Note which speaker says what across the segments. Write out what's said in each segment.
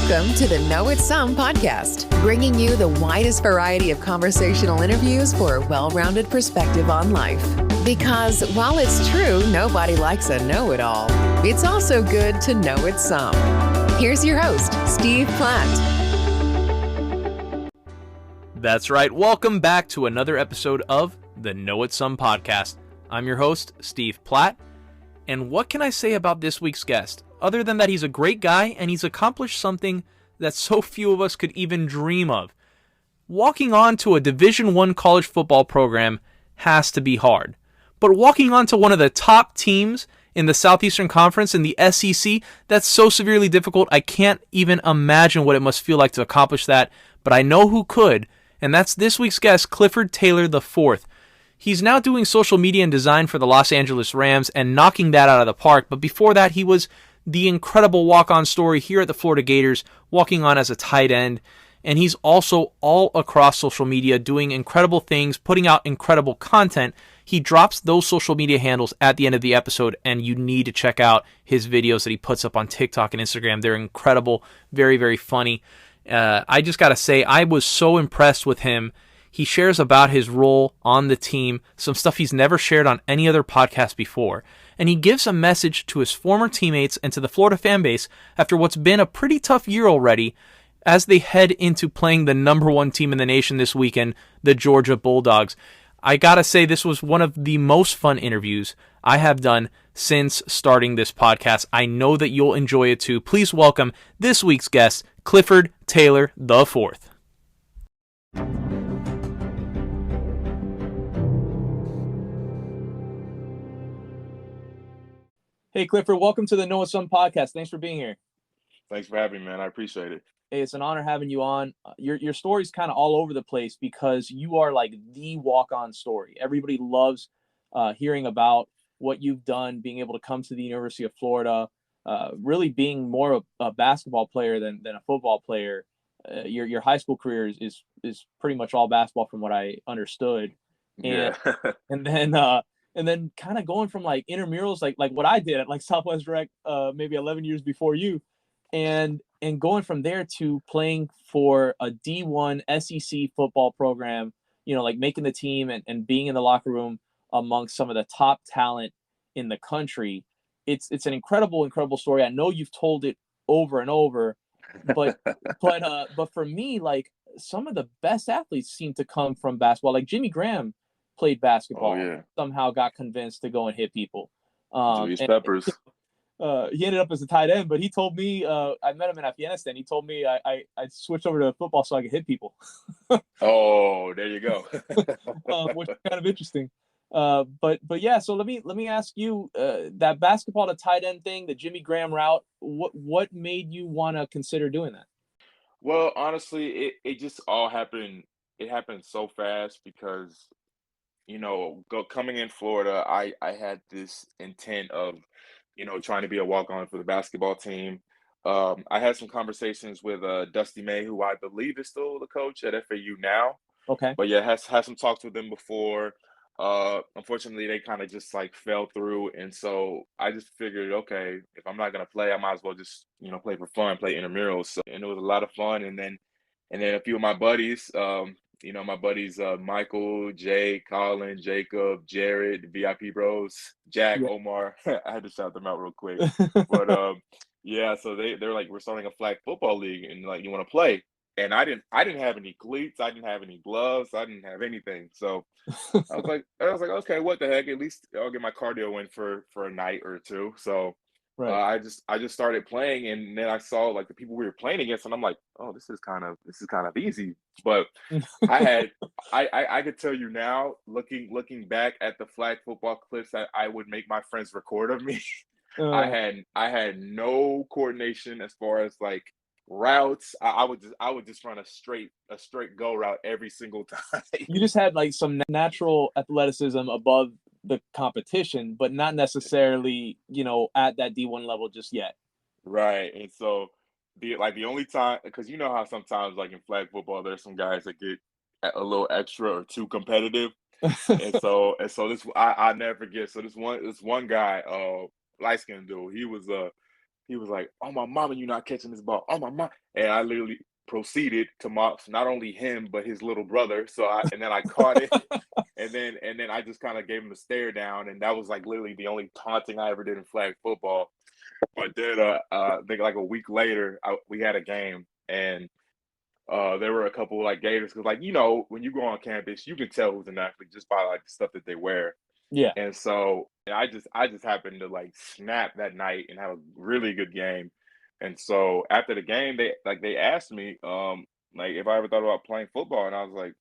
Speaker 1: Welcome to the Know It's Some podcast, bringing you the widest variety of conversational interviews for a well-rounded perspective on life. Because while it's true nobody likes a know-it-all, it's also good to know it's some. Here's your host, Steve Platt.
Speaker 2: That's right. Welcome back to another episode of the Know It's Some podcast. I'm your host, Steve Platt. And what can I say about this week's guest, other than that he's a great guy and he's accomplished something that so few of us could even dream of? Walking on to a Division I college football program has to be hard. But walking on to one of the top teams in the Southeastern Conference in the SEC, that's so severely difficult, I can't even imagine what it must feel like to accomplish that. But I know who could, and that's this week's guest, Clifford Taylor IV. He's now doing social media and design for the Los Angeles Rams and knocking that out of the park. But before that, he was the incredible walk-on story here at the Florida Gators, walking on as a tight end. And he's also all across social media doing incredible things, putting out incredible content. He drops those social media handles at the end of the episode, and you need to check out his videos that he puts up on TikTok and Instagram. They're incredible, very, very funny. I just got to say, I was so impressed with him. He shares about his role on the team, some stuff he's never shared on any other podcast before. And he gives a message to his former teammates and to the Florida fan base after what's been a pretty tough year already as they head into playing the number one team in the nation this weekend, the Georgia Bulldogs. I gotta say, this was one of the most fun interviews I have done since starting this podcast. I know that you'll enjoy it too. Please welcome this week's guest, Clifford Taylor IV. Hey, Clifford, welcome to the Know It's Some podcast. Thanks for being here.
Speaker 3: Thanks for having me, man. I appreciate it.
Speaker 2: Hey, it's an honor having you on. Your story's kind of all over the place because you are like the walk-on story. Everybody loves hearing about what you've done, being able to come to the University of Florida, really being more of a basketball player than a football player. Your high school career is pretty much all basketball from what I understood. And,
Speaker 3: Yeah.
Speaker 2: and then kind of going from like intramurals, like what I did at like Southwest Rec, maybe 11 years before you, and going from there to playing for a D1 SEC football program, you know, like making the team and being in the locker room amongst some of the top talent in the country. It's an incredible story. I know you've told it over and over, but for me, like some of the best athletes seem to come from basketball. Like Jimmy Graham played basketball,
Speaker 3: Oh, yeah.
Speaker 2: somehow got convinced to go and hit people.
Speaker 3: Julius Peppers.
Speaker 2: He ended up as a tight end, but he told me, I met him in Afghanistan. He told me I switched over to football so I could hit people.
Speaker 3: Oh, there you go.
Speaker 2: Which is kind of interesting. But yeah, so let me ask you, that basketball to tight end thing, the Jimmy Graham route, what made you want to consider doing that?
Speaker 3: Well, honestly, it just all happened. It happened so fast because, you know, coming in Florida, I had this intent of, you know, trying to be a walk-on for the basketball team. I had some conversations with Dusty May, who I believe is still the coach at FAU now.
Speaker 2: Okay.
Speaker 3: But yeah, has had some talks with them before. Unfortunately, they kind of just like fell through, and so I just figured, okay, if I'm not gonna play, I might as well just, you know, play for fun, play intramurals. So, and it was a lot of fun. And then a few of my buddies, you know, my buddies Michael, Jay, Colin, Jacob, Jared, the VIP bros, Jack,
Speaker 2: Yeah.
Speaker 3: Omar. I had to shout them out real quick. But yeah, so they're like, we're starting a flag football league, and like, you want to play? And I didn't have any cleats, I didn't have any gloves, I didn't have anything. So I was like, okay, what the heck? At least I'll get my cardio in for a night or two. So
Speaker 2: Right.
Speaker 3: I just started playing, and then I saw like the people we were playing against, and I'm like, oh, this is kind of easy. But I could tell you now, looking back at the flag football clips that I would make my friends record of me, I had no coordination as far as like routes. I would just run a straight go route every single time.
Speaker 2: You just had like some natural athleticism above the competition, but not necessarily, you know, at that D1 level just yet.
Speaker 3: Right. And so the only time, because you know how sometimes like in flag football there's some guys that get a little extra or too competitive. And so this I never forget. So this one guy, light skinned dude, he was He was like, "Oh my mama, you not catching this ball. Oh my mom." And I literally proceeded to mop not only him but his little brother. And then I caught it, and then I just kind of gave him a stare down, and that was like literally the only taunting I ever did in flag football. But then I think like a week later, we had a game, and there were a couple like Gators, because like when you go on campus, you can tell who's an athlete just by like the stuff that they wear.
Speaker 2: Yeah.
Speaker 3: And so I just happened to like snap that night and have a really good game. And so after the game, they asked me like if I ever thought about playing football, and I was like,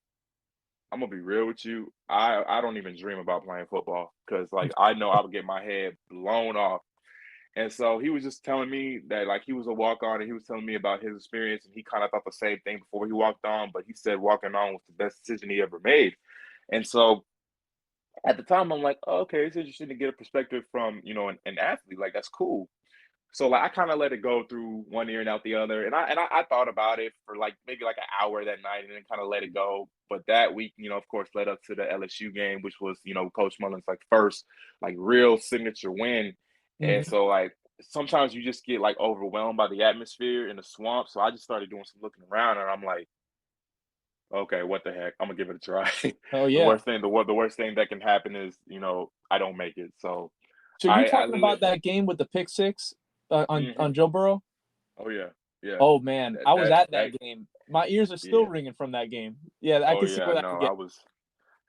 Speaker 3: I'm gonna be real with you. I don't even dream about playing football, because like I know I would get my head blown off. And so he was just telling me that like he was a walk on, and he was telling me about his experience, and he kind of thought the same thing before he walked on, but he said walking on was the best decision he ever made. And so at the time, I'm like, oh, okay, it's interesting to get a perspective from an athlete. Like that's cool. So like I kind of let it go through one ear and out the other, and I thought about it for like maybe like an hour that night, and then kind of let it go. But that week, of course, led up to the LSU game, which was Coach Mullen's like first like real signature win. And
Speaker 2: Mhm.
Speaker 3: so like sometimes you just get like overwhelmed by the atmosphere in the swamp. So I just started doing some looking around, and I'm like, okay, what the heck? I'm gonna give it a try.
Speaker 2: Oh
Speaker 3: The
Speaker 2: yeah.
Speaker 3: worst thing, the worst thing that can happen is I don't make it. So
Speaker 2: So you're
Speaker 3: I
Speaker 2: talking
Speaker 3: literally,
Speaker 2: about that game with the pick six
Speaker 3: hmm
Speaker 2: on Joe Burrow?
Speaker 3: oh yeah, yeah.
Speaker 2: Oh man,
Speaker 3: That
Speaker 2: I was
Speaker 3: that
Speaker 2: at
Speaker 3: that
Speaker 2: that game. My ears are still
Speaker 3: yeah.
Speaker 2: ringing from that game. Yeah, I
Speaker 3: Oh
Speaker 2: can see
Speaker 3: yeah.
Speaker 2: where that could
Speaker 3: No,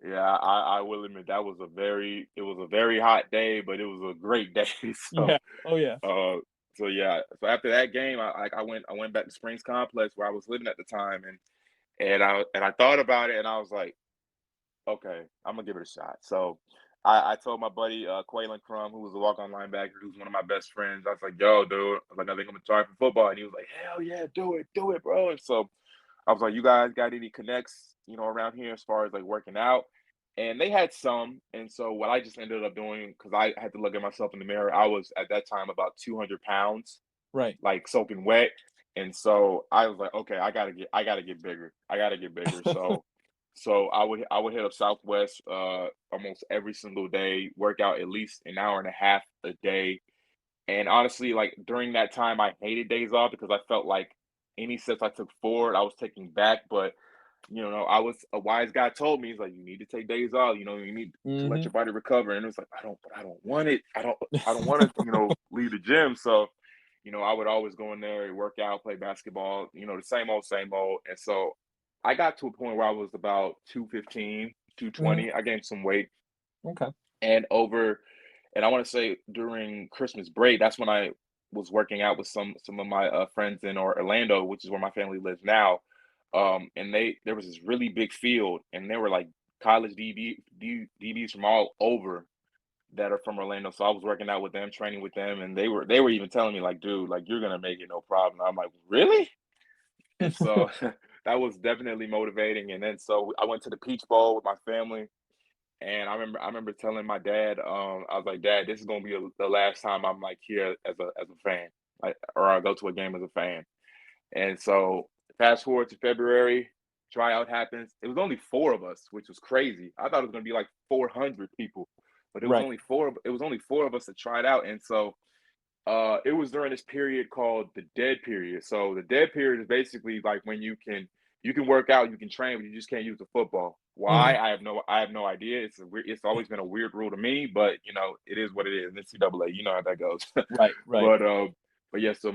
Speaker 2: get.
Speaker 3: yeah. I will admit that was it was a very hot day, but it was a great day. So
Speaker 2: Yeah. Oh yeah.
Speaker 3: uh, so yeah. So after that game, I went back to Springs Complex where I was living at the time, and I thought about it, and I was like, okay, I'm gonna give it a shot. So I told my buddy Quaylen Crum, who was a walk-on linebacker, who's one of my best friends. I was like, "Yo, dude," I was like, "I think I'm gonna try for football," and he was like, "Hell yeah, do it, bro." And so I was like, "You guys got any connects, around here as far as like working out?" And they had some. And so what I just ended up doing, because I had to look at myself in the mirror, I was at that time about 200 pounds,
Speaker 2: Right.
Speaker 3: like soaking wet. And so I was like, okay, I gotta get bigger. I gotta get bigger. So I would hit up Southwest almost every single day, work out at least an hour and a half a day. And honestly, like during that time, I hated days off because I felt like any steps I took forward, I was taking back. But I was a wise guy told me, he's like, you need to take days off. You need to let
Speaker 2: Mhm.
Speaker 3: your body recover. And it was like, I don't want it. I don't want to, leave the gym. So, I would always go in there, work out, play basketball, the same old, same old. And so I got to a point where I was about 215, two
Speaker 2: Mhm.
Speaker 3: twenty. I gained some weight.
Speaker 2: Okay.
Speaker 3: And and I want to say during Christmas break, that's when I was working out with some of my friends in Orlando, which is where my family lives now. And there was this really big field, and there were like college DBs from all over that are from Orlando. So I was working out with them, training with them, and they were even telling me like, dude, like you're gonna make it, no problem. I'm like, really? And so that was definitely motivating. And then so I went to the Peach Bowl with my family, and I remember telling my dad, I was like, Dad, this is gonna be the last time I'm like here as a fan, like, or I go to a game as a fan. And so fast forward to February, tryout happens. It was only four of us, which was crazy. I thought it was gonna be like 400 people, but it was
Speaker 2: Right.
Speaker 3: only four. It was only four of us that tried out. And so it was during this period called the dead period. So the dead period is basically like when you can work out, you can train, but you just can't use the football. Why?
Speaker 2: Mhm.
Speaker 3: I have no idea. It's always been a weird rule to me, but it is what it is. NCAA, you know how that goes.
Speaker 2: Right. Right.
Speaker 3: but but yeah, so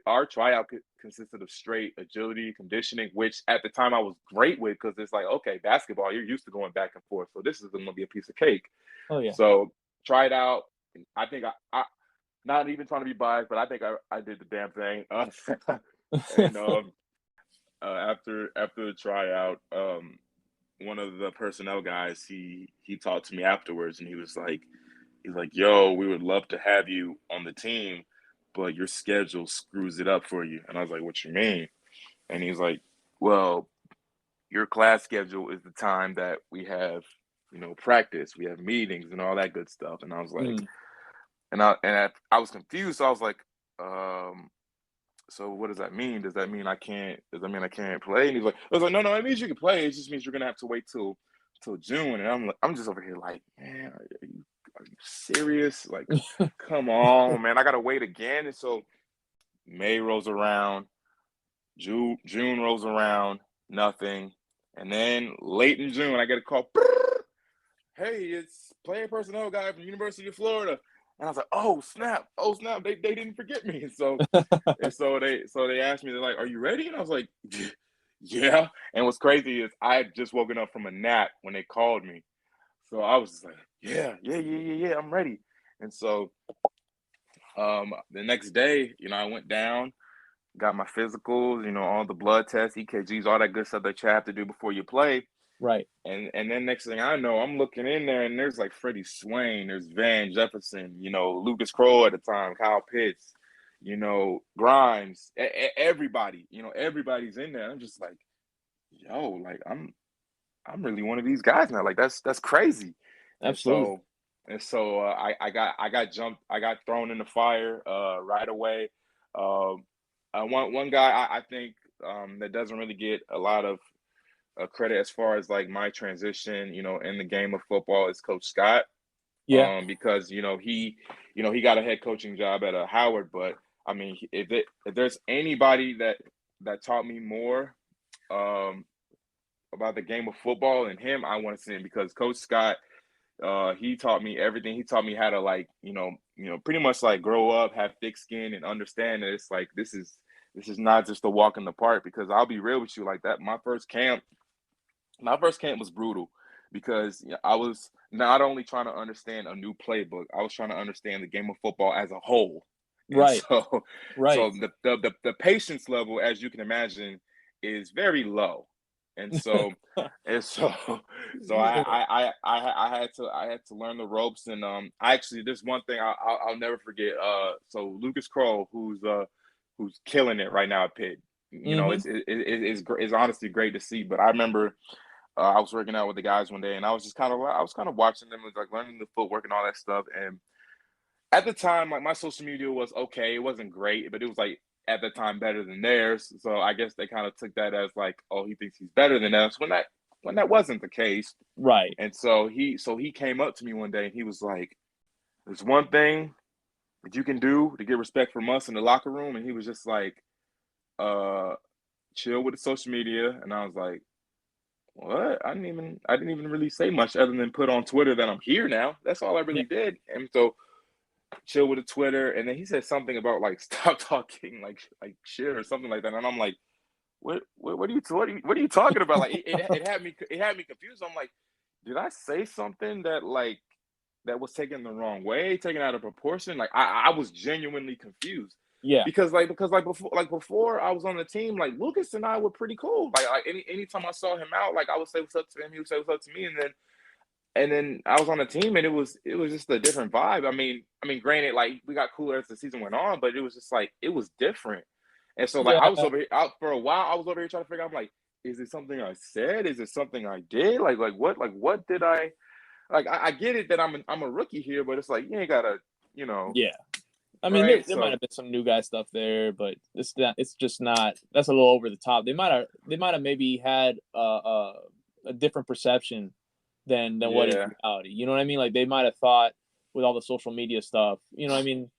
Speaker 3: our tryout consisted of straight agility, conditioning, which at the time I was great with, because it's like, okay, basketball, you're used to going back and forth, so this is going to be a piece of cake.
Speaker 2: Oh yeah.
Speaker 3: So tried out. I think I not even trying to be biased, but I think I did the damn thing. And after the tryout, one of the personnel guys he talked to me afterwards, and he's like, "Yo, we would love to have you on the team, but your schedule screws it up for you." And I was like, "What you mean?" And he's like, "Well, your class schedule is the time that we have, practice, we have meetings, and all that good stuff." And I was like,
Speaker 2: Mm.
Speaker 3: I was confused. So I was like, um, so what does that mean? Does that mean I can't play? And he's like, I was like, no, it means you can play. It just means you're gonna have to wait till June. And I'm just over here like, man, are you serious? Like, come on, man, I gotta wait again. And so May rolls around, June rolls around, nothing. And then late in June, I get a call. Hey, it's player personnel guy from University of Florida. And I was like, oh snap, they didn't forget me. And so they asked me, they're like, are you ready? And I was like, yeah. And what's crazy is I had just woken up from a nap when they called me. So I was just like, yeah, I'm ready. And so the next day, I went down, got my physicals, all the blood tests, EKGs, all that good stuff that you have to do before you play.
Speaker 2: Right.
Speaker 3: And then next thing I know, I'm looking in there and there's like Freddie Swain, there's Van Jefferson, Lucas Kroll at the time, Kyle Pitts, Grimes, everybody, everybody's in there. I'm just like, yo, like I'm really one of these guys now. Like that's crazy.
Speaker 2: Absolutely.
Speaker 3: And so I got thrown in the fire right away. One guy I think that doesn't really get a lot of credit as far as like my transition, in the game of football is Coach Scott.
Speaker 2: Yeah.
Speaker 3: Because he got a head coaching job at Howard, but I mean, if there's anybody that taught me more about the game of football than him, I want to see him, because Coach Scott, he taught me everything. He taught me how to like, pretty much like grow up, have thick skin, and understand that it's like this is not just a walk in the park. Because I'll be real with you, like that. My first camp was brutal, because I was not only trying to understand a new playbook, I was trying to understand the game of football as a whole.
Speaker 2: Right.
Speaker 3: So
Speaker 2: right.
Speaker 3: the patience level, as you can imagine, is very low. And so I had to learn the ropes. And actually, there's one thing I'll never forget. So Lucas Kroll, who's killing it right now at Pitt. It's honestly great to see. But I remember I was working out with the guys one day, and I was kind of watching them and like learning the footwork and all that stuff. And at the time, like my social media was okay. It wasn't great, but it was like at the time better than theirs. So I guess they kind of took that as like, oh, he thinks he's better than us, when that wasn't the case.
Speaker 2: Right.
Speaker 3: And so he came up to me one day and he was like, there's one thing that you can do to get respect from us in the locker room. And he was just like, chill with the social media. And I was like, what? I didn't even really say much other than put on Twitter that I'm here now. That's all I really did. And so chill with the Twitter. And then he said something about like stop talking like shit or something like that. And I'm like, what are you talking about? Like it had me confused. I'm like, did I say something that was taken the wrong way, taken out of proportion? Like I was genuinely confused.
Speaker 2: Yeah.
Speaker 3: Because before I was on the team, like Lucas and I were pretty cool. Like anytime I saw him out, like I would say what's up to him, he would say what's up to me, and then I was on the team, and it was just a different vibe. I mean, granted, like we got cooler as the season went on, but it was just like it was different. And so I was over here for a while. I was over here trying to figure out, I'm like, is it something I said? Is it something I did? Like what did I? Like I get it that I'm a rookie here, but it's like you ain't gotta,
Speaker 2: Yeah. I mean,
Speaker 3: right?
Speaker 2: there might have been some new guy stuff there, but it's just not. That's a little over the top. They might have maybe had a different perception than what is reality. You know what I mean? Like they might have thought with all the social media stuff. You know what I mean?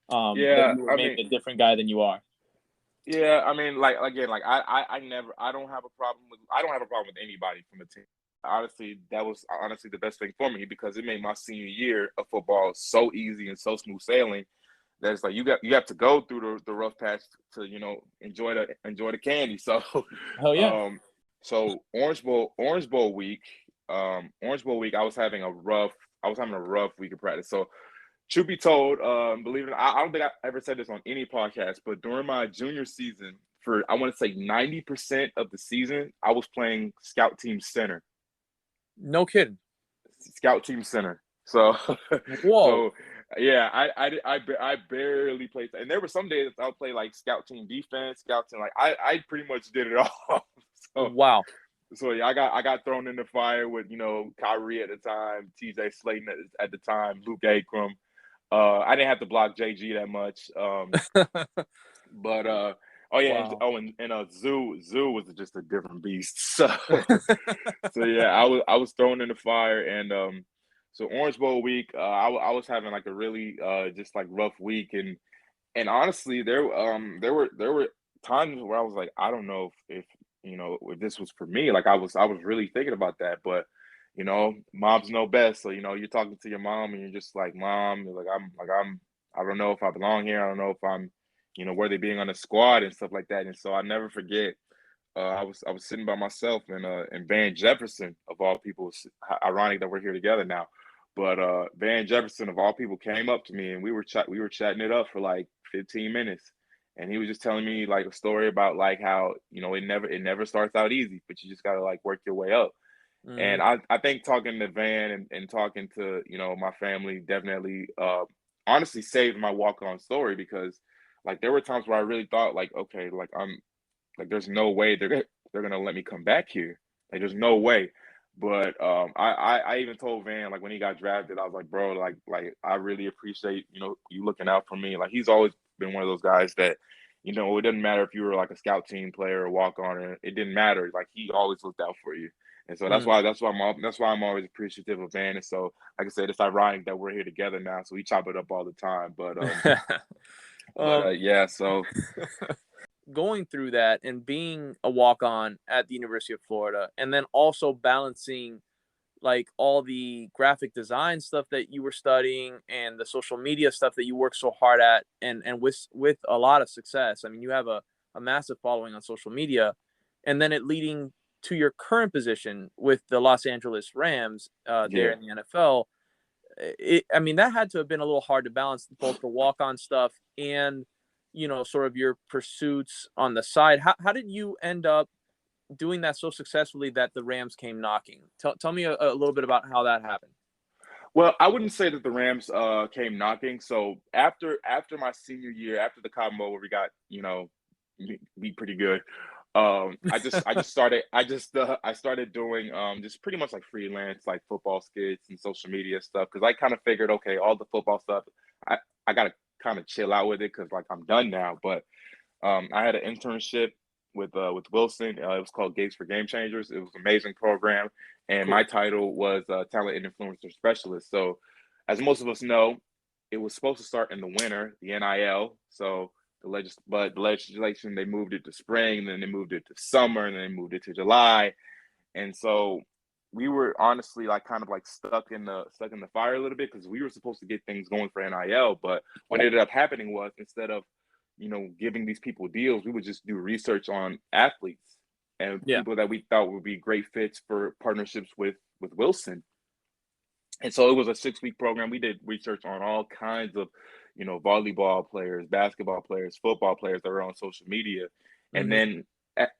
Speaker 2: That you were maybe a different guy than you are.
Speaker 3: Yeah, I mean, like again, like I don't have a problem with anybody from the team. Honestly, that was the best thing for me, because it made my senior year of football so easy and so smooth sailing. That it's like you have to go through the rough patch to enjoy the candy. So,
Speaker 2: hell yeah.
Speaker 3: So Orange Bowl week, I was having a rough week of practice. So, truth be told, believe it or not, I don't think I ever said this on any podcast, but during my junior season, for I want to say 90% of the season, I was playing scout team center.
Speaker 2: No kidding.
Speaker 3: Scout team center. So,
Speaker 2: whoa.
Speaker 3: So, yeah, I barely played, and there were some days I would play like scout team defense, scout team. Like I pretty much did it all. So,
Speaker 2: wow.
Speaker 3: So yeah, I got thrown in the fire with Kyrie at the time, TJ Slayton at the time, Luke Akram. I didn't have to block JG that much, but oh yeah,
Speaker 2: wow.
Speaker 3: and Zoo was just a different beast. So so yeah, I was thrown in the fire, and So Orange Bowl week, I was having like a really just like rough week, and honestly, there were times where I was like, I don't know if if this was for me. Like I was really thinking about that, but moms know best. So you're talking to your mom, and you're just like, Mom, I don't know if I belong here. I don't know if I'm worthy being on the squad and stuff like that. And so I never forget. I was sitting by myself, and Van Jefferson of all people. It's ironic that we're here together now, but Van Jefferson of all people came up to me, and we were chatting it up for like 15 minutes, and he was just telling me like a story about like how it never starts out easy, but you just gotta like work your way up. And
Speaker 2: Mhm.
Speaker 3: I think talking to Van and talking to my family definitely honestly saved my walk on story, because like there were times where I really thought like, okay, like there's no way they're gonna let me come back here. Like there's no way. But I even told Van like when he got drafted, I was like, bro, like I really appreciate you looking out for me. Like he's always been one of those guys that it doesn't matter if you were like a scout team player or walk on, or it didn't matter. Like he always looked out for you. And so that's
Speaker 2: Mm.
Speaker 3: why I'm always appreciative of Van. And so like I said, it's ironic that we're here together now. So we chop it up all the time. But
Speaker 2: Um,
Speaker 3: yeah, so
Speaker 2: going through that and being a walk-on at the University of Florida, and then also balancing like all the graphic design stuff that you were studying and the social media stuff that you worked so hard at, and with a lot of success. I mean, you have a massive following on social media, and then it leading to your current position with the Los Angeles Rams there
Speaker 3: yeah.
Speaker 2: in the NFL. I mean, that had to have been a little hard to balance both the walk-on stuff and sort of your pursuits on the side. How did you end up doing that so successfully that the Rams came knocking? Tell me a little bit about how that happened.
Speaker 3: Well, I wouldn't say that the Rams came knocking. So after my senior year, after the Cotton Bowl where we got beat pretty good, I started doing just pretty much like freelance like football skits and social media stuff, because I kind of figured, okay, all the football stuff I gotta kind of chill out with it because like I'm done now. But I had an internship with Wilson. It was called Gates for Game Changers. It was an amazing program, and my
Speaker 2: Cool.
Speaker 3: title was Talent and Influencer Specialist. So, as most of us know, it was supposed to start in the winter, the NIL. So but the legislation, they moved it to spring, then they moved it to summer, and then they moved it to July. And so we were honestly like kind of like stuck in the fire a little bit, because we were supposed to get things going for NIL, but what ended up happening was, instead of giving these people deals, we would just do research on athletes and
Speaker 2: Yeah.
Speaker 3: people that we thought would be great fits for partnerships with Wilson. And so it was a 6-week program. We did research on all kinds of, volleyball players, basketball players, football players that were on social media. And
Speaker 2: Hmm.
Speaker 3: then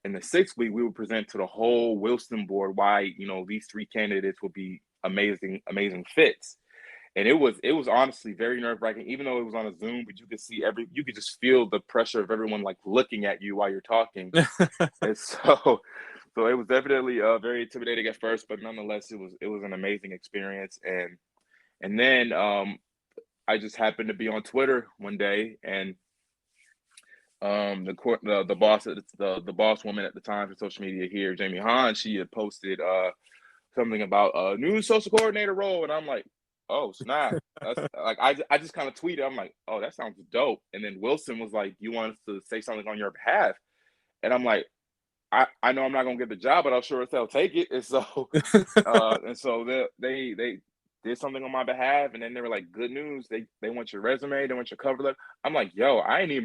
Speaker 3: in the 6th week, we would present to the whole Wilson board why, these 3 candidates would be amazing, amazing fits. And it was honestly very nerve-wracking, even though it was on a Zoom, but you could just feel the pressure of everyone like looking at you while you're talking. And so so it was definitely very intimidating at first, but nonetheless it was an amazing experience. And then I just happened to be on Twitter one day, and the boss the boss woman at the time for social media here, Jamie Hahn, she had posted something about a new social coordinator role, and I'm like, oh snap! That's like I just kind of tweeted, I'm like, oh, that sounds dope. And then Wilson was like, you want us to say something on your behalf? And I'm like, I know I'm not gonna get the job, but I'll sure as hell take it. And so they did something on my behalf, and then they were like, good news, they want your resume, they want your cover letter. I'm like, yo, I didn't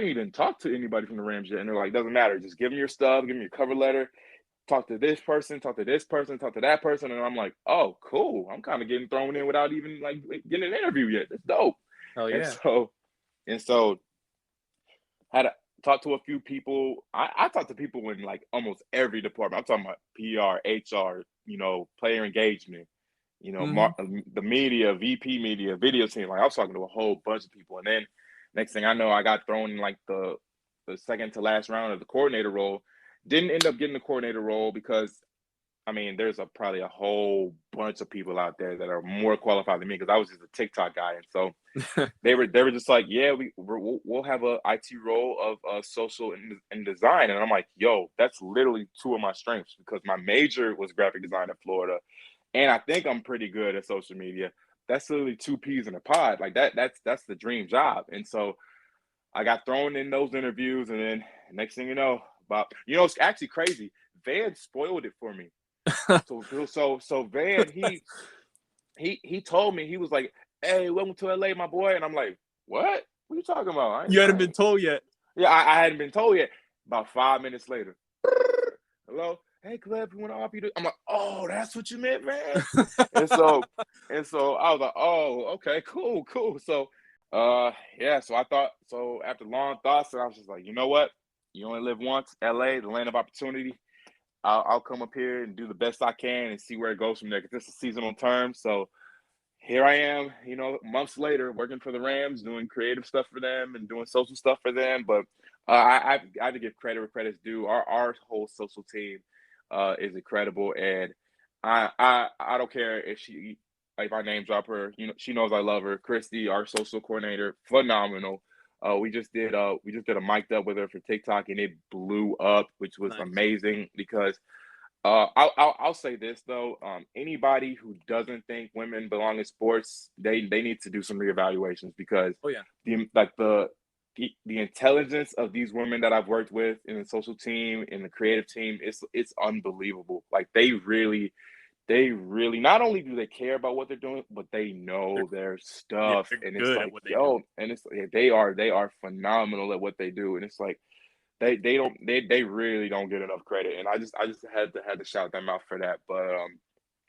Speaker 3: even talk to anybody from the Rams yet, and they're like, doesn't matter, just give them your stuff, give them your cover letter, talk to this person, talk to this person, talk to that person. And I'm like, oh, cool. I'm kind of getting thrown in without even like getting an interview yet. That's dope.
Speaker 2: Oh
Speaker 3: And
Speaker 2: yeah.
Speaker 3: so had to talk to a few people. I talked to people in like almost every department. I'm talking about PR, HR, player engagement,
Speaker 2: Hmm.
Speaker 3: the media, VP media, video team. Like I was talking to a whole bunch of people. And then next thing I know, I got thrown in like the second to last round of the coordinator role. Didn't end up getting the coordinator role because I mean, there's probably a whole bunch of people out there that are more qualified than me, because I was just a TikTok guy. And so they were just like, yeah, we'll have a IT role of social and design. And I'm like, yo, that's literally two of my strengths, because my major was graphic design at Florida, and I think I'm pretty good at social media. That's literally two peas in a pod. Like that's the dream job. And so I got thrown in those interviews, and then next thing you know, it's actually crazy. Van spoiled it for me. So Van, he told me, he was like, "Hey, welcome to LA, my boy," and I'm like, "What? What are you talking about?"
Speaker 2: You hadn't been told yet.
Speaker 3: Yeah, I hadn't been told yet. About 5 minutes later, hello, hey Cliff, you want to offer you? I'm like, "Oh, that's what you meant, man." and so I was like, "Oh, okay, cool." So, yeah. So I thought. So after long thoughts, I was just like, you know what? You only live once. LA, the land of opportunity. I'll come up here and do the best I can and see where it goes from there. Because this is seasonal term, so here I am, months later, working for the Rams, doing creative stuff for them and doing social stuff for them. But I have to give credit where credit's due. Our whole social team is incredible, and I don't care if I name drop her. She knows I love her. Christy, our social coordinator, phenomenal. We just did a mic'd up with her for TikTok, and it blew up, which was
Speaker 2: Nice.
Speaker 3: amazing because I'll say this though. Anybody who doesn't think women belong in sports, they need to do some reevaluations because
Speaker 2: Oh yeah.
Speaker 3: the intelligence of these women that I've worked with in the social team, in the creative team, it's unbelievable. Like they really not only do they care about what they're doing, but they know their stuff,
Speaker 2: They're
Speaker 3: and it's
Speaker 2: good at
Speaker 3: like,
Speaker 2: what they do.
Speaker 3: yo, and it's yeah, they are phenomenal at what they do, and it's like they really don't get enough credit, and I just had to shout them out for that.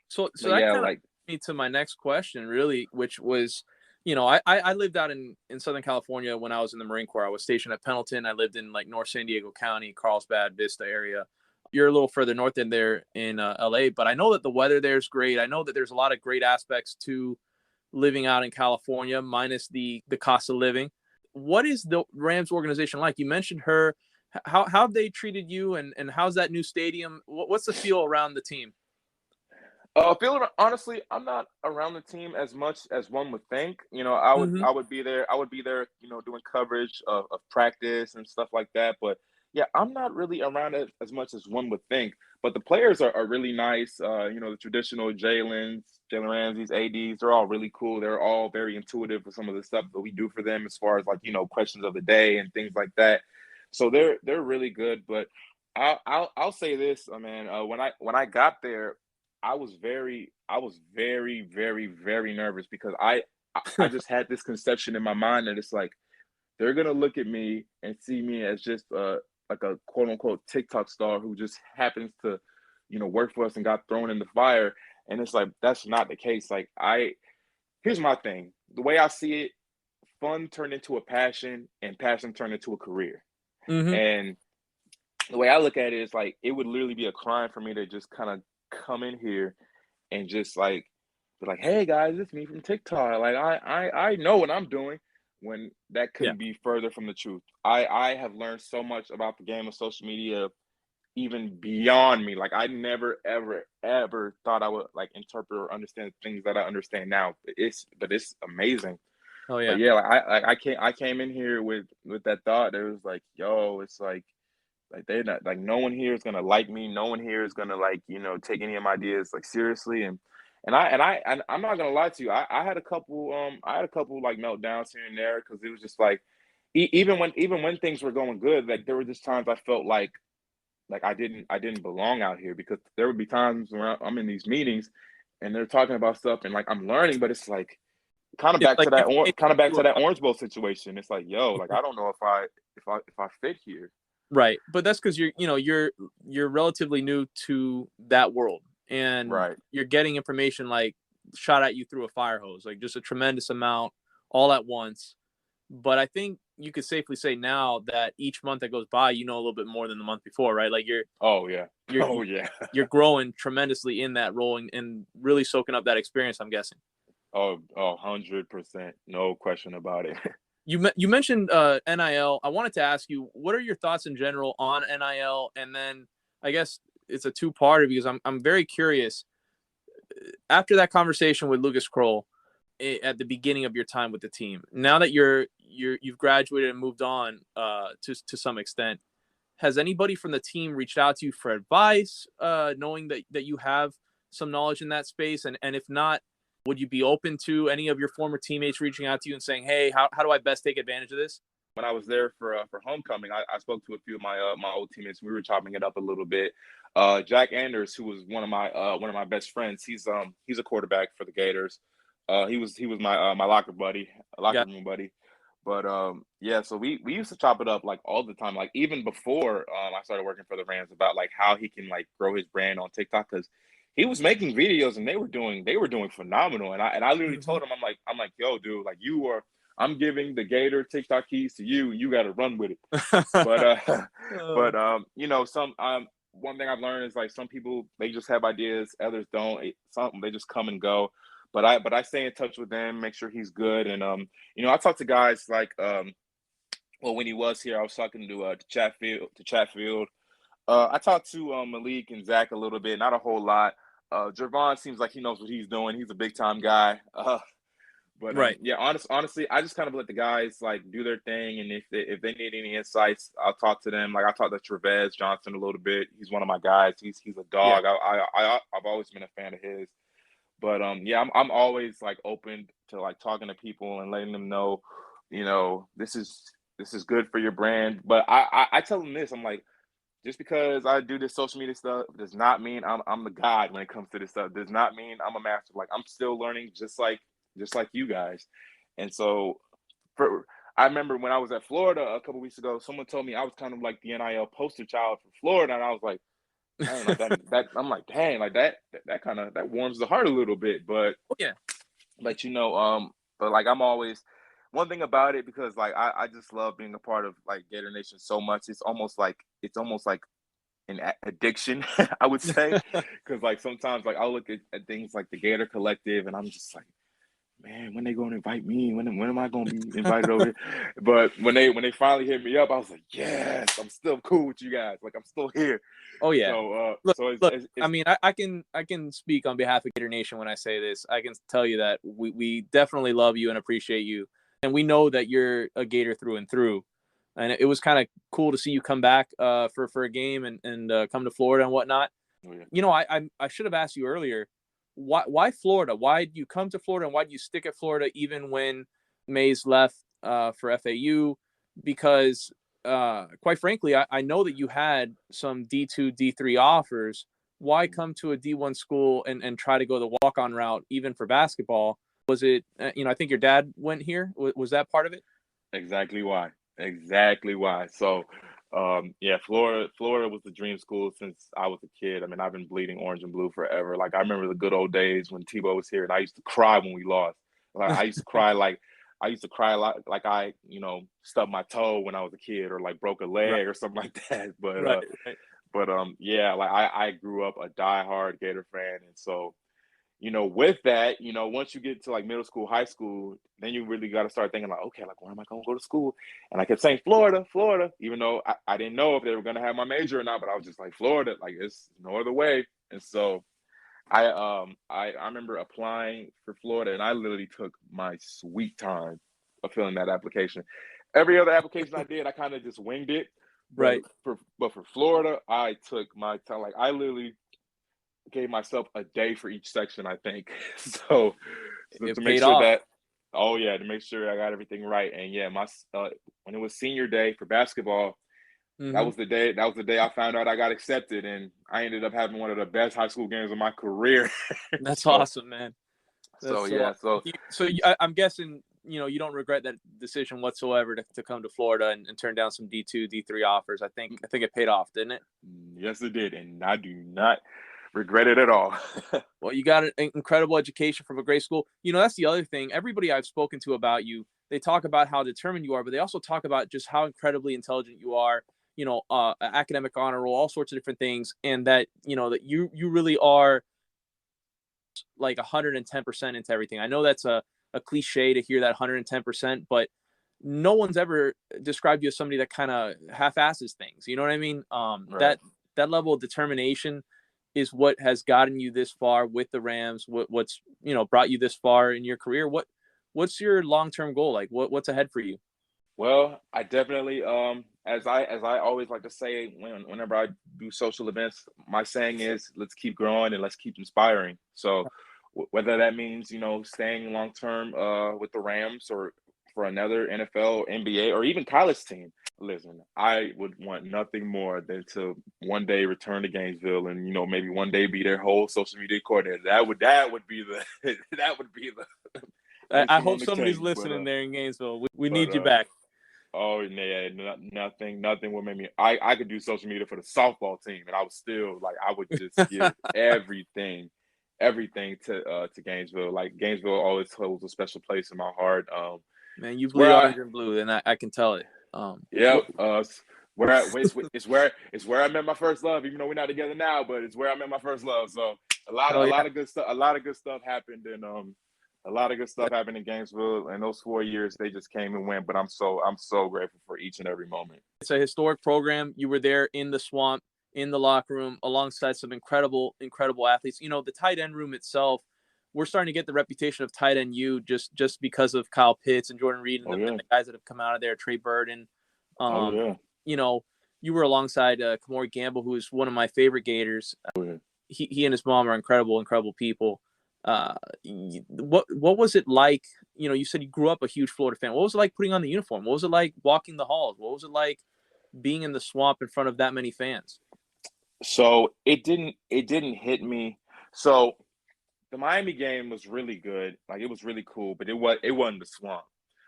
Speaker 2: So
Speaker 3: But
Speaker 2: that
Speaker 3: yeah,
Speaker 2: kind of
Speaker 3: like
Speaker 2: leads me to my next question, really, which was, I lived out in Southern California when I was in the Marine Corps. I was stationed at Pendleton. I lived in like North San Diego County, Carlsbad, Vista area. You're a little further north than there in LA, but I know that the weather there is great. I know that there's a lot of great aspects to living out in California, minus the cost of living. What is the Rams organization like? You mentioned her. How have they treated you, and how's that new stadium? What's the feel around the team?
Speaker 3: feeling honestly, I'm not around the team as much as one would think. I would
Speaker 2: Mm-hmm.
Speaker 3: I would be there. I would be there. Doing coverage of practice and stuff like that. But yeah, I'm not really around it as much as one would think. But the players are really nice. The traditional Jalen Ramsey's, ADs, they're all really cool. They're all very intuitive with some of the stuff that we do for them as far as like questions of the day and things like that. So they're really good. But I'll say this, man. When I got there, I was very, very, very nervous because I just had this conception in my mind that it's like they're gonna look at me and see me as just like a quote unquote TikTok star who just happens to, work for us and got thrown in the fire. And it's like that's not the case. Like here's my thing. The way I see it, fun turned into a passion and passion turned into a career.
Speaker 2: Mm-hmm.
Speaker 3: And the way I look at it is like it would literally be a crime for me to just kind of come in here and just like be like, "Hey guys, it's me from TikTok." Like I know what I'm doing when that
Speaker 2: Yeah.
Speaker 3: couldn't be further from the truth. I have learned so much about the game of social media even beyond me. Like I never ever thought I would like interpret or understand things that I understand now. But it's amazing.
Speaker 2: Oh
Speaker 3: But
Speaker 2: yeah.
Speaker 3: yeah, I came in here with that thought. It was like, yo, it's like they're not like no one here is gonna like me. No one here is gonna like take any of my ideas like seriously. And I'm not gonna lie to you. I had a couple like meltdowns here and there because it was just like even when things were going good, like there were just times I felt like I didn't belong out here because there would be times where I'm in these meetings and they're talking about stuff and like I'm learning, but it's like kind of
Speaker 2: It's
Speaker 3: back to
Speaker 2: like
Speaker 3: that
Speaker 2: information
Speaker 3: kind of back
Speaker 2: to
Speaker 3: to
Speaker 2: a
Speaker 3: that Orange Bowl situation. It's like yo, like I don't know if I fit here.
Speaker 2: right, but that's because you're relatively new to that world, and
Speaker 3: Right.
Speaker 2: you're getting information like shot at you through a fire hose, like just a tremendous amount all at once. But I think you could safely say now that each month that goes by, you know a little bit more than the month before, right? Like
Speaker 3: Oh yeah.
Speaker 2: you're
Speaker 3: Oh yeah.
Speaker 2: you're growing tremendously in that role and really soaking up that experience, I'm guessing.
Speaker 3: Oh, 100%. No question about it.
Speaker 2: You mentioned NIL. I wanted to ask you, what are your thoughts in general on NIL? And then I guess it's a two-parter because I'm very curious. After that conversation with Lucas Kroll at the beginning of your time with the team, now that you've graduated and moved on to some extent, has anybody from the team reached out to you for advice, knowing that you have some knowledge in that space? And if not, would you be open to any of your former teammates reaching out to you and saying, hey, how do I best take advantage of this?
Speaker 3: When I was there for homecoming, I spoke to a few of my old teammates. We were chopping it up a little bit. Jack Anders, who was one of my best friends, he's a quarterback for the Gators. He was my locker
Speaker 2: Yeah.
Speaker 3: room buddy. But yeah, so we used to chop it up like all the time, like even before I started working for the Rams, about like how he can like grow his brand on TikTok, because he was making videos and they were doing phenomenal. And I literally told him, I'm like, yo, dude, like I'm giving the Gator TikTok keys to you, and you got to run with it. But some one thing I've learned is like some people, they just have ideas, others don't. Some they just come and go. But I stay in touch with them, make sure he's good. And I talk to guys like well, when he was here, I was talking to Chatfield. I talked to Malik and Zach a little bit, not a whole lot. Javon seems like he knows what he's doing. He's a big time guy. But
Speaker 2: Right.
Speaker 3: yeah, honestly, I just kind of let the guys like do their thing, and if they need any insights, I'll talk to them. Like I talked to Trevez Johnson a little bit. He's one of my guys. He's a dog.
Speaker 2: Yeah.
Speaker 3: I've always been a fan of his. But yeah, I'm always like open to like talking to people and letting them know, this is good for your brand. But I tell them this, I'm like, just because I do this social media stuff does not mean I'm the god when it comes to this stuff. Does not mean I'm a master. Like I'm still learning, just like you guys. And so I remember when I was at Florida a couple weeks ago, someone told me I was kind of like the NIL poster child for Florida, and I was like, dang, like that I'm like, dang, like that kind of that warms the heart a little bit. But
Speaker 2: Yeah.
Speaker 3: but but like I'm always, one thing about it, because like I just love being a part of like Gator Nation so much. It's almost like an addiction, I would say, because like sometimes like I'll look at things like the Gator Collective, and I'm just like, man, when they going to invite me? When am I going to be invited over here? But when they finally hit me up, I was like, yes, I'm still cool with you guys. Like I'm still here.
Speaker 2: Oh yeah.
Speaker 3: So
Speaker 2: Look. I mean, I can speak on behalf of Gator Nation when I say this. I can tell you that we definitely love you and appreciate you, and we know that you're a Gator through and through. And it was kind of cool to see you come back for a game and come to Florida and whatnot.
Speaker 3: Oh, yeah.
Speaker 2: I should have asked you earlier, why Florida? Why did you come to Florida, and why did you stick at Florida even when Mays left for FAU? Because quite frankly, I know that you had some D2, D3 offers. Why come to a D1 school and try to go the walk-on route even for basketball? Was it, I think your dad went here. Was that part of it?
Speaker 3: Exactly why. So, yeah, Florida was the dream school since I was a kid. I mean, I've been bleeding orange and blue forever. Like I remember the good old days when Tebow was here, and I used to cry when we lost. Like I used to cry like I, stubbed my toe when I was a kid, or like broke a leg
Speaker 2: Right.
Speaker 3: or something like that. But
Speaker 2: Right.
Speaker 3: yeah, like I grew up a diehard Gator fan, and so with that, once you get to like middle school, high school, then you really got to start thinking like, okay, like where am I going to go to school? And I kept saying Florida, even though I didn't know if they were going to have my major or not, but I was just like, Florida, like it's no other way. And so I remember applying for Florida, and I literally took my sweet time of filling that application. Every other application I did, I kind of just winged it.
Speaker 2: Right.
Speaker 3: But for Florida, I took my time. Like I literally gave myself a day for each section, I think. So
Speaker 2: It
Speaker 3: to make
Speaker 2: paid
Speaker 3: sure
Speaker 2: off.
Speaker 3: to make sure I got everything right. And yeah, when it was senior day for basketball, that was the day I found out I got accepted, and I ended up having one of the best high school games of my career.
Speaker 2: That's
Speaker 3: So,
Speaker 2: awesome, man. I'm guessing you don't regret that decision whatsoever to come to Florida and turn down some D2, D3 offers. I think it paid off, didn't it?
Speaker 3: Yes, it did, and I do not regret it at all.
Speaker 2: Well, you got an incredible education from a great school. That's the other thing. Everybody I've spoken to about you, they talk about how determined you are, but they also talk about just how incredibly intelligent you are. Academic honor roll, all sorts of different things, and that that you really are like 110% into everything. I know that's a cliche to hear that 110%, but no one's ever described you as somebody that kind of half-asses things. You know what I mean?
Speaker 3: Right.
Speaker 2: That level of determination is what has gotten you this far with the Rams. What's brought you this far in your career. What's your long-term goal? Like what's ahead for you?
Speaker 3: Well, I definitely as I always like to say whenever I do social events, my saying is let's keep growing and let's keep inspiring. So whether that means, staying long term with the Rams or for another NFL or NBA or even college team, listen, I would want nothing more than to one day return to Gainesville and maybe one day be their whole social media coordinator. That would be the that would be the
Speaker 2: I
Speaker 3: icing on
Speaker 2: hope
Speaker 3: the
Speaker 2: somebody's
Speaker 3: cake.
Speaker 2: listening there in Gainesville. We
Speaker 3: But
Speaker 2: need you back.
Speaker 3: Oh yeah, nothing will make me. I could do social media for the softball team, and I was still like, I would just give everything to Gainesville. Like Gainesville always holds a special place in my heart.
Speaker 2: Man, you
Speaker 3: It's where
Speaker 2: bleed
Speaker 3: I,
Speaker 2: orange and blue, and I can tell it.
Speaker 3: yep, it's where I met my first love. Even though we're not together now, but it's where I met my first love. So a lot of
Speaker 2: Hell
Speaker 3: a
Speaker 2: yeah.
Speaker 3: lot of good stuff. A lot of good stuff happened, and a lot of good stuff happened in Gainesville. And those 4 years, they just came and went. But I'm so grateful for each and every moment.
Speaker 2: It's a historic program. You were there in the swamp, in the locker room, alongside some incredible athletes. The tight end room itself, we're starting to get the reputation of tight end U just because of Kyle Pitts and Jordan Reed and
Speaker 3: Oh
Speaker 2: the,
Speaker 3: yeah.
Speaker 2: and the guys that have come out of there, Trey Burton.
Speaker 3: Oh yeah.
Speaker 2: You were alongside Kamori Gamble, who is one of my favorite Gators.
Speaker 3: Oh yeah.
Speaker 2: He and his mom are incredible people. What was it like? You said you grew up a huge Florida fan. What was it like putting on the uniform? What was it like walking the halls? What was it like being in the swamp in front of that many fans?
Speaker 3: So it didn't hit me. So the Miami game was really good. Like it was really cool, but it wasn't the swamp.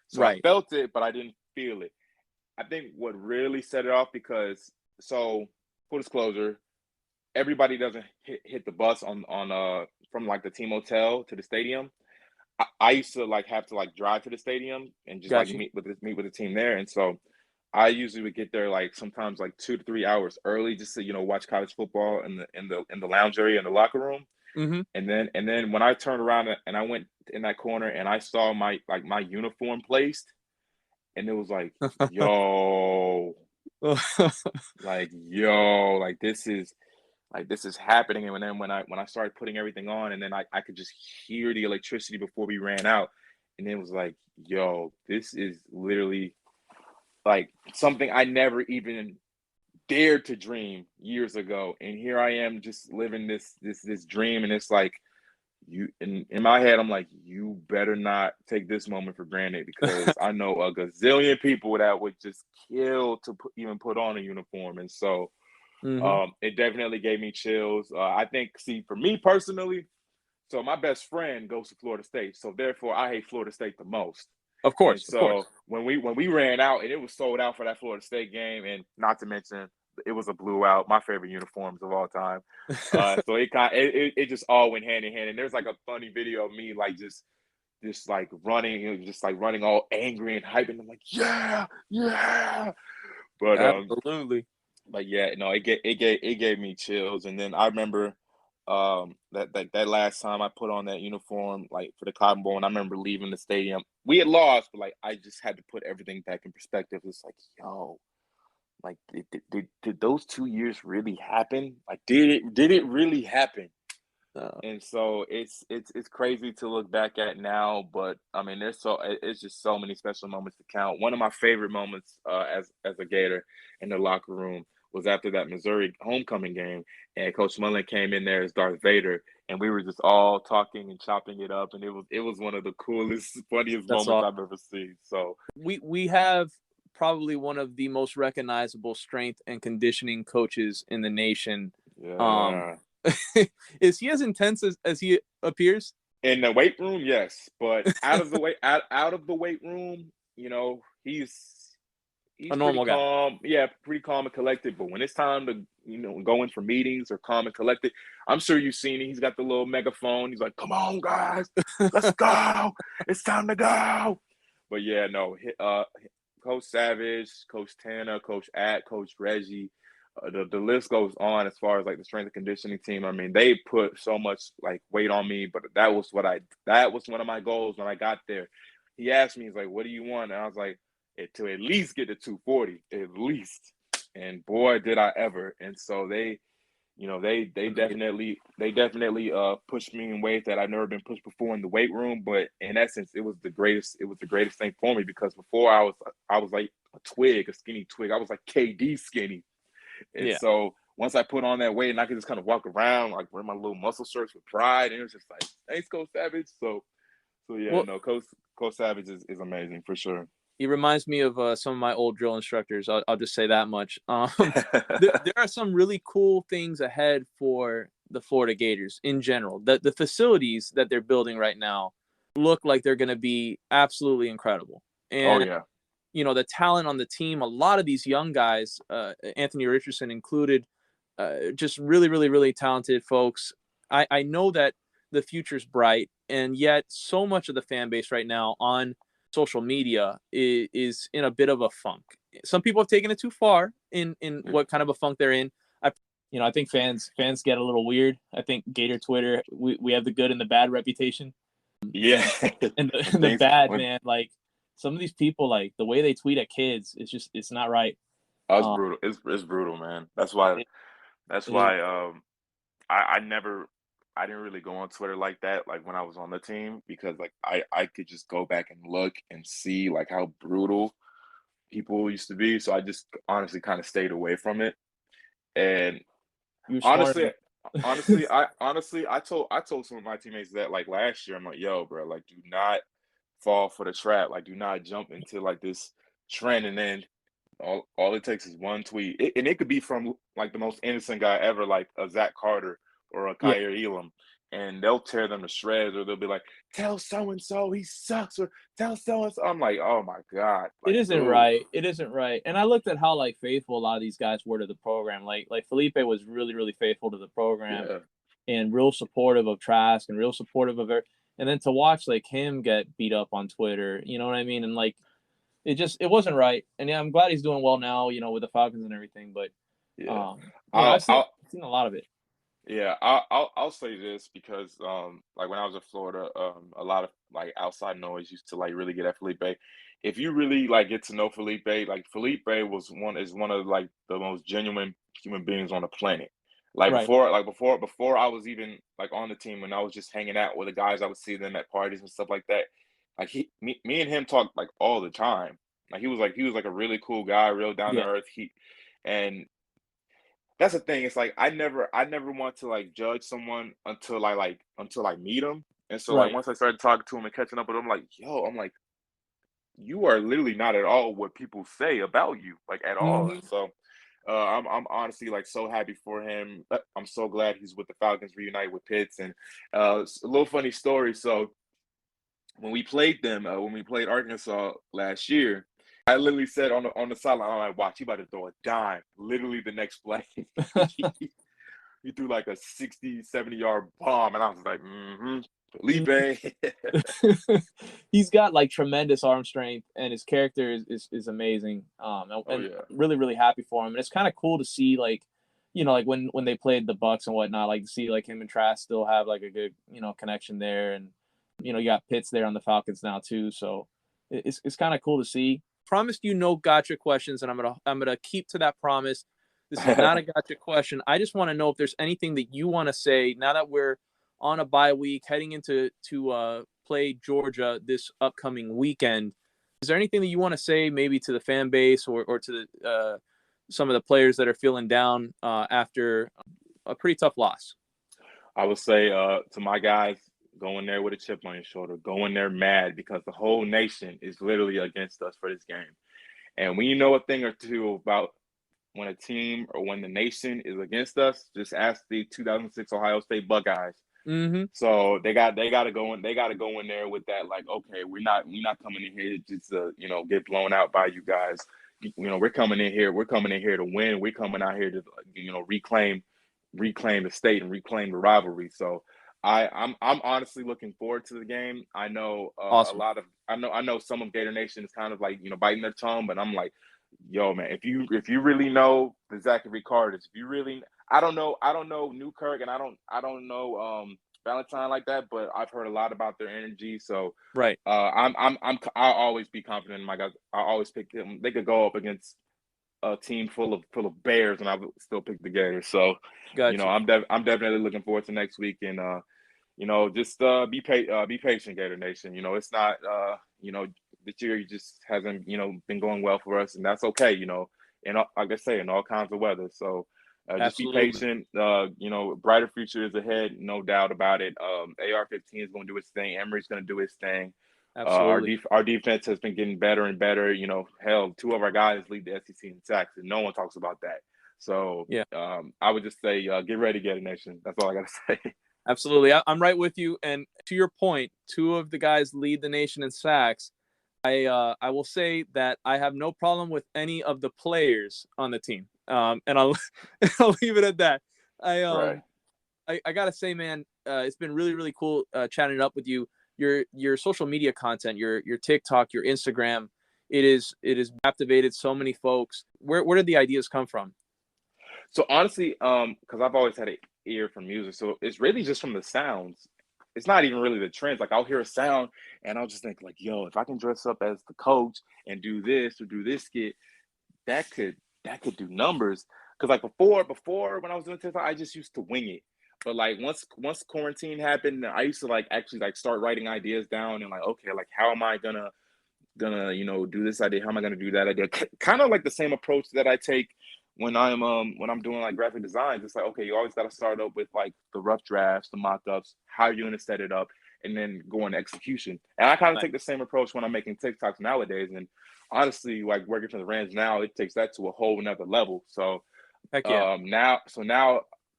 Speaker 3: So I
Speaker 2: Right.
Speaker 3: felt it, but I didn't feel it. I think what really set it off because full disclosure, everybody doesn't hit the bus on from like the team hotel to the stadium. I used to like have to like drive to the stadium and just like
Speaker 2: Got you.
Speaker 3: meet with the team there, and so I usually would get there like sometimes like 2 to 3 hours early just to watch college football in the lounge area in the locker room.
Speaker 2: Mm-hmm.
Speaker 3: And then when I turned around and I went in that corner and I saw my uniform placed, and it was yo, like this is happening. And then when I started putting everything on, and then I could just hear the electricity before we ran out, and it was like, yo, this is literally like something I never even dared to dream years ago, and here I am just living this dream, and it's like in my head, I'm like, you better not take this moment for granted because I know a gazillion people that would just kill to even put on a uniform, and so
Speaker 2: Mm-hmm.
Speaker 3: it definitely gave me chills. I think, see, for me personally, so my best friend goes to Florida State, so therefore I hate Florida State the most.
Speaker 2: Of
Speaker 3: And
Speaker 2: course.
Speaker 3: so when we ran out and it was sold out for that Florida State game, and not to mention it was a blue out, my favorite uniforms of all time. So it just all went hand in hand. And there's like a funny video of me like just like running, just like running all angry and hyping. I'm like, yeah, yeah. But
Speaker 2: Absolutely.
Speaker 3: but yeah, no, it gave me chills. And then I remember that last time I put on that uniform, like for the Cotton Bowl, and I remember leaving the stadium. We had lost, but like I just had to put everything back in perspective. It's like, yo, like did those 2 years really happen? Like did it really happen?
Speaker 2: Uh,
Speaker 3: And so it's crazy to look back at now, but I mean, it's just so many special moments to count. One of my favorite moments as a Gator in the locker room was after that Missouri homecoming game, and Coach Mullen came in there as Darth Vader, and we were just all talking and chopping it up, and it was one of the coolest, funniest
Speaker 2: that's
Speaker 3: moments
Speaker 2: all.
Speaker 3: I've ever seen. So
Speaker 2: We have probably one of the most recognizable strength and conditioning coaches in the nation. Um,
Speaker 3: yeah.
Speaker 2: is he as intense as he appears?
Speaker 3: In the weight room, yes, but out of the weight room, he's
Speaker 2: A
Speaker 3: pretty
Speaker 2: normal guy.
Speaker 3: calm. Yeah, pretty calm and collected. But when it's time to, go in for meetings or calm and collected, I'm sure you've seen it. He's got the little megaphone. He's like, "Come on, guys, let's go. It's time to go." But yeah, no, Coach Savage, Coach Tanner, Coach At, Coach Reggie. The list goes on as far as like the strength and conditioning team. I mean, they put so much like weight on me, but that was one of my goals when I got there. He asked me, he's like, "What do you want?" And I was like, to at least get to 240, at least. And boy, did I ever. And so they definitely pushed me in ways that I've never been pushed before in the weight room. But in essence, it was the greatest thing for me, because before I was like a twig, a skinny twig. I was like KD skinny. And
Speaker 2: Yeah.
Speaker 3: so once I put on that weight and I could just kind of walk around, like wear my little muscle shirts with pride, and it was just like, thanks, Coach Savage. So yeah,
Speaker 2: Well,
Speaker 3: no, Coach Savage is amazing for sure.
Speaker 2: he reminds me of some of my old drill instructors. I'll just say that much. There are some really cool things ahead for the Florida Gators in general. The facilities that they're building right now look like they're going to be absolutely incredible.
Speaker 3: Oh
Speaker 2: And
Speaker 3: yeah.
Speaker 2: the talent on the team, a lot of these young guys, Anthony Richardson included, just really, really, really talented folks. I know that the future's bright, and yet so much of the fan base right now on social media is in a bit of a funk. Some people have taken it too far in what kind of a funk they're in. I think fans get a little weird. I think Gator Twitter, we have the good and the bad reputation.
Speaker 3: Yeah.
Speaker 2: And the bad, man, like some of these people, like the way they tweet at kids, it's not right.
Speaker 3: It's brutal. It's brutal, man. That's why.
Speaker 2: It,
Speaker 3: That's
Speaker 2: it is.
Speaker 3: why. I didn't really go on Twitter like that, like when I was on the team, because like I could just go back and look and see like how brutal people used to be. So I just honestly kind of stayed away from it. And
Speaker 2: You smart.
Speaker 3: honestly, honestly, I told some of my teammates that like last year. I'm like, yo, bro, like do not fall for the trap. Like do not jump into like this trend, and then all it takes is one tweet, and it could be from like the most innocent guy ever, like a Zach Carter or a
Speaker 2: Yeah.
Speaker 3: Kyer Elam, and they'll tear them to shreds, or they'll be like, "Tell so and so he sucks," or "Tell so and so." I'm like, "Oh my god!"
Speaker 2: It
Speaker 3: Like,
Speaker 2: isn't
Speaker 3: dude,
Speaker 2: right. It isn't right. And I looked at how like faithful a lot of these guys were to the program. Like Felipe was really, really faithful to the program
Speaker 3: yeah,
Speaker 2: and real supportive of Trask and real supportive of her. And then to watch like him get beat up on Twitter, you know what I mean? And like it wasn't right. And yeah, I'm glad he's doing well now, with the Falcons and everything. But
Speaker 3: yeah.
Speaker 2: I've
Speaker 3: I'll,
Speaker 2: seen
Speaker 3: I'll,
Speaker 2: a lot of it.
Speaker 3: Yeah, I'll say this because like when I was in Florida, a lot of like outside noise used to like really get at Felipe. If you really like get to know Felipe, like Felipe is one of like the most genuine human beings on the planet. Like
Speaker 2: Right.
Speaker 3: before I was even like on the team, when I was just hanging out with the guys, I would see them at parties and stuff like that. Like me and him talked like all the time. Like he was like a really cool guy, real down to
Speaker 2: Yeah.
Speaker 3: earth. And that's the thing. It's like I never want to like judge someone until I meet them. And so like
Speaker 2: Right.
Speaker 3: once I started talking to him and catching up with him, like, yo, I'm like, you are literally not at all what people say about you, like at all.
Speaker 2: Hmm.
Speaker 3: And so I'm honestly like so happy for him. I'm so glad he's with the Falcons, reunited with Pitts. And a little funny story. So when we played Arkansas last year, I literally said on the sideline, I'm like, watch, he about to throw a dime. Literally the next play. He threw like a 60, 70-yard bomb. And I was like, Felipe.
Speaker 2: He's got like tremendous arm strength, and his character is amazing.
Speaker 3: Oh
Speaker 2: And
Speaker 3: yeah.
Speaker 2: really, really happy for him. And it's kind of cool to see like, like when they played the Bucks and whatnot, like to see like him and Trask still have like a good, connection there. And, you got Pitts there on the Falcons now too. So it's kind of cool to see. Promised no gotcha questions, and I'm gonna keep to that promise. This is not a gotcha question. I just want to know if there's anything that you want to say now that we're on a bye week, heading into play Georgia this upcoming weekend. Is there anything that you want to say, maybe to the fan base or to some of the players that are feeling down after a pretty tough loss?
Speaker 3: I would say to my guys, go in there with a chip on your shoulder. Go in there mad, because the whole nation is literally against us for this game. And when you know a thing or two about when a team or when the nation is against us, just ask the 2006 Ohio State Buckeyes.
Speaker 2: Mm-hmm.
Speaker 3: So they gotta go in there with that, like, okay, we're not coming in here just to get blown out by you guys. We're coming in here to win. We're coming out here to reclaim the state and reclaim the rivalry. So I'm honestly looking forward to the game. I know
Speaker 2: Awesome.
Speaker 3: I know some of Gator Nation is kind of like biting their tongue, but I'm like, yo, man, if you really know the Zachary Carters, if you really, I don't know Newkirk, and I don't know Valentine like that, but I've heard a lot about their energy. So
Speaker 2: Right.
Speaker 3: I'll always be confident in my guys. I always pick them. They could go up against a team full of bears, and I would still pick the Gators. So,
Speaker 2: Got you.
Speaker 3: I'm definitely looking forward to next week, and just be patient, Gator Nation. It's not this year just hasn't been going well for us, and that's okay. And like I say, in all kinds of weather. So just be
Speaker 2: Absolutely.
Speaker 3: patient. Brighter future is ahead, no doubt about it. AR-15 is going to do its thing. Emory's going to do his thing.
Speaker 2: Absolutely.
Speaker 3: Our defense has been getting better and better. Hell, two of our guys lead the SEC in sacks, and no one talks about that. So
Speaker 2: Yeah.
Speaker 3: I would just say, get ready, Gator Nation. That's all I got to say.
Speaker 2: Absolutely. I'm right with you. And to your point, two of the guys lead the nation in sacks. I will say that I have no problem with any of the players on the team. And I'll I'll leave it at that. I
Speaker 3: Right.
Speaker 2: I gotta say, man, it's been really, really cool chatting up with you. Your social media content, your TikTok, your Instagram, it is captivated so many folks. Where did the ideas come from?
Speaker 3: So honestly, because I've always had an ear for music, so it's really just from the sounds. It's not even really the trends. Like I'll hear a sound and I'll just think like, yo, if I can dress up as the coach and do this or do this skit, that could do numbers. Because like before when I was doing TikTok, I just used to wing it. But like once quarantine happened, I used to like actually like start writing ideas down and like, okay, like how am I gonna do this idea, how am I gonna do that idea, kind of like the same approach that I take when I'm doing like graphic designs. It's like, okay, you always got to start up with like the rough drafts, the mock-ups, how you're gonna set it up, and then go into execution. And I kind of
Speaker 2: Nice.
Speaker 3: take the same approach when I'm making TikToks nowadays. And honestly, like working for the Rams now, it takes that to a whole nother level. So
Speaker 2: Heck yeah.
Speaker 3: now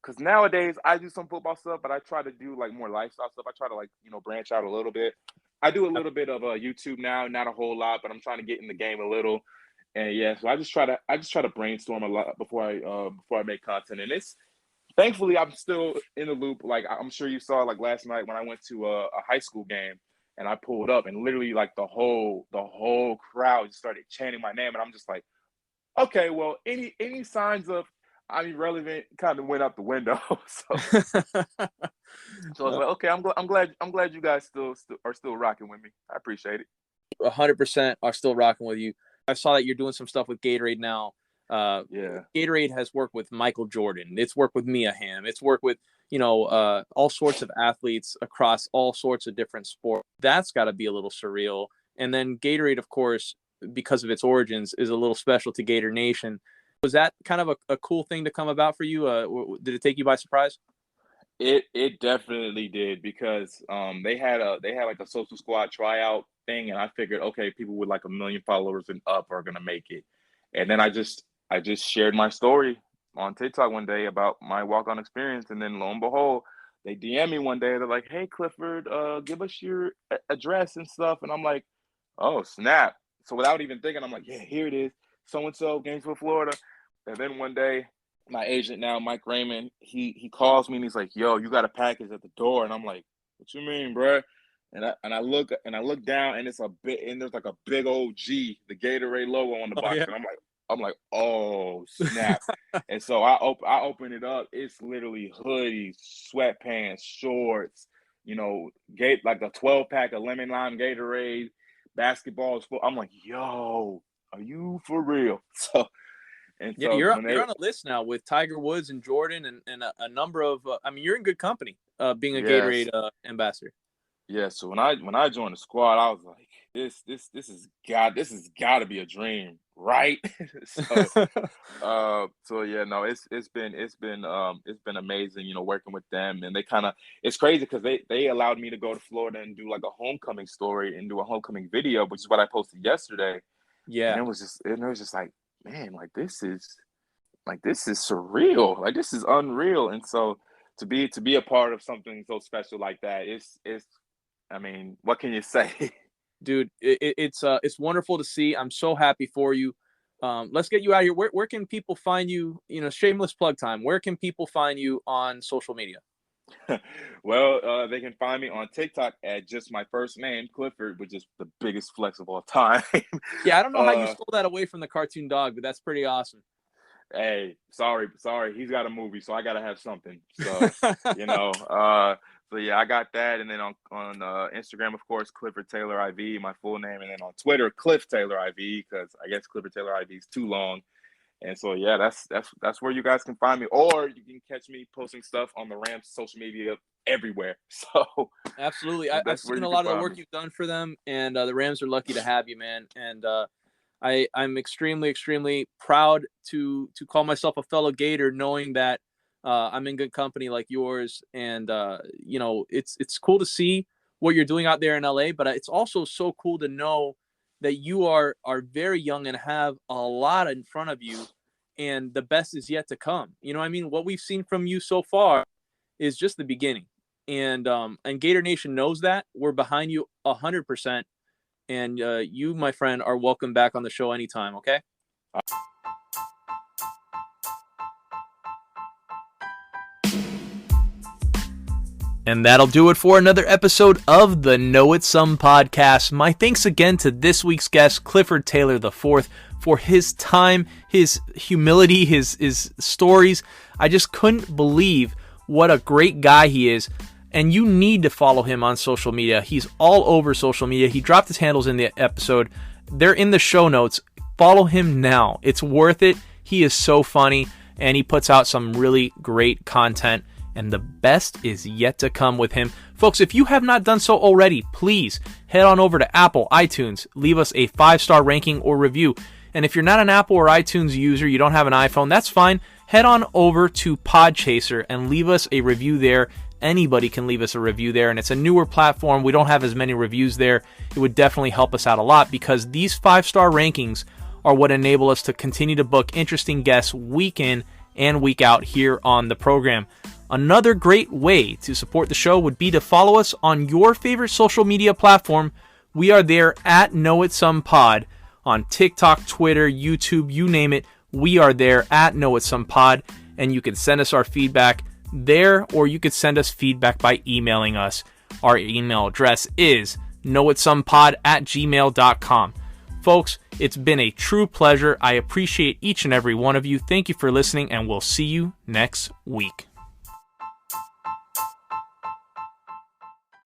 Speaker 3: because nowadays I do some football stuff, but I try to do like more lifestyle stuff. I try to like branch out a little bit. I do a little bit of YouTube now, not a whole lot, but I'm trying to get in the game a little. And yeah, so I just try to brainstorm a lot before I make content. And it's thankfully I'm still in the loop. Like I'm sure you saw like last night when I went to a high school game and I pulled up and literally like the whole crowd just started chanting my name, and I'm just like, okay, well, any signs of I'm irrelevant kind of went out the window. So I was like, okay, I'm glad you guys still rocking with me. I appreciate it.
Speaker 2: 100% are still rocking with you. I saw that you're doing some stuff with Gatorade now.
Speaker 3: Yeah.
Speaker 2: Gatorade has worked with Michael Jordan. It's worked with Mia Hamm. It's worked with, all sorts of athletes across all sorts of different sports. That's got to be a little surreal. And then Gatorade, of course, because of its origins, is a little special to Gator Nation. Was that kind of a cool thing to come about for you? Did it take you by surprise?
Speaker 3: It definitely did because they had like a social squad tryout thing, and I figured, okay, people with like 1 million followers and up are gonna make it. And then I just shared my story on TikTok one day about my walk on experience, and then lo and behold, they DM me one day. They're like, "Hey Clifford, give us your address and stuff," and I'm like, "Oh snap!" So without even thinking, I'm like, "Yeah, here it is, so and so, Gainesville, Florida." And then one day my agent now, Mike Raymond, he calls me and he's like, "Yo, you got a package at the door," and I'm like, "What you mean, bro?" And I look down and it's a bit and there's like a big old G, the Gatorade logo on the
Speaker 2: Oh
Speaker 3: box,
Speaker 2: yeah.
Speaker 3: and I'm like, oh snap! And so I open it up. It's literally hoodies, sweatpants, shorts, gate like a 12 pack of lemon lime Gatorade, basketballs full. I'm like, yo, are you for real?
Speaker 2: Yeah,
Speaker 3: So when
Speaker 2: you're
Speaker 3: they
Speaker 2: on a list now with Tiger Woods and Jordan and a number of. I mean, you're in good company. Being a
Speaker 3: Yes.
Speaker 2: Gatorade ambassador.
Speaker 3: Yeah, so when I joined the squad, I was like, this is got to be a dream, right? So yeah, no, it's been amazing, working with them, and it's crazy because they allowed me to go to Florida and do like a homecoming story and do a homecoming video, which is what I posted yesterday, and
Speaker 2: Yeah,
Speaker 3: it was just like, man, like this is surreal, like this is unreal, and so to be a part of something so special like that, it's I mean, what can you say?
Speaker 2: dude, it's wonderful to see. I'm so happy for you. Let's get you out of here. Where can people find you? Shameless plug time. Where can people find you on social media?
Speaker 3: Well, they can find me on TikTok at just my first name, Clifford, which is the biggest flex of all time.
Speaker 2: Yeah, I don't know how you
Speaker 3: uh,
Speaker 2: stole that away from the cartoon dog, but that's pretty awesome.
Speaker 3: hey, sorry, he's got a movie, so I gotta have something. So yeah, I got that, and then on Instagram, of course, Clifford Taylor IV, my full name, and then on Twitter, Cliff Taylor IV, because I guess Clifford Taylor IV is too long. And so yeah, that's where you guys can find me, or you can catch me posting stuff on the Rams social media everywhere. So
Speaker 2: Absolutely. I've
Speaker 3: that's where
Speaker 2: seen
Speaker 3: you
Speaker 2: a
Speaker 3: can
Speaker 2: lot of the
Speaker 3: find
Speaker 2: work
Speaker 3: me.
Speaker 2: you've done for them, and the Rams are lucky to have you, man. And I'm extremely, extremely proud to call myself a fellow Gator, knowing that I'm in good company like yours. And it's cool to see what you're doing out there in LA, but it's also so cool to know that you are very young and have a lot in front of you, and the best is yet to come. You know what I mean? What we've seen from you so far is just the beginning. And Gator Nation knows that. We're behind you 100%. And you, my friend, are welcome back on the show anytime, okay? And that'll do it for another episode of the Know It Some podcast. My thanks again to this week's guest, Clifford Taylor IV, for his time, his humility, his stories. I just couldn't believe what a great guy he is. And you need to follow him on social media. He's all over social media. He dropped his handles in the episode. They're in the show notes. Follow him now. It's worth it. He is so funny, and he puts out some really great content. And the best is yet to come with him. Folks, if you have not done so already, please head on over to Apple, iTunes, leave us a 5-star ranking or review. And if you're not an Apple or iTunes user, you don't have an iPhone, that's fine. Head on over to Podchaser and leave us a review there. Anybody can leave us a review there, and it's a newer platform. We don't have as many reviews there. It would definitely help us out a lot, because these 5-star rankings are what enable us to continue to book interesting guests week in and week out here on the program. Another great way to support the show would be to follow us on your favorite social media platform. We are there at Know It Some Pod on TikTok, Twitter, YouTube, you name it. We are there at Know It Some Pod, and you can send us our feedback there, or you could send us feedback by emailing us. Our email address is knowitsomepod@gmail.com. Folks, it's been a true pleasure. I appreciate each and every one of you. Thank you for listening, and we'll see you next week.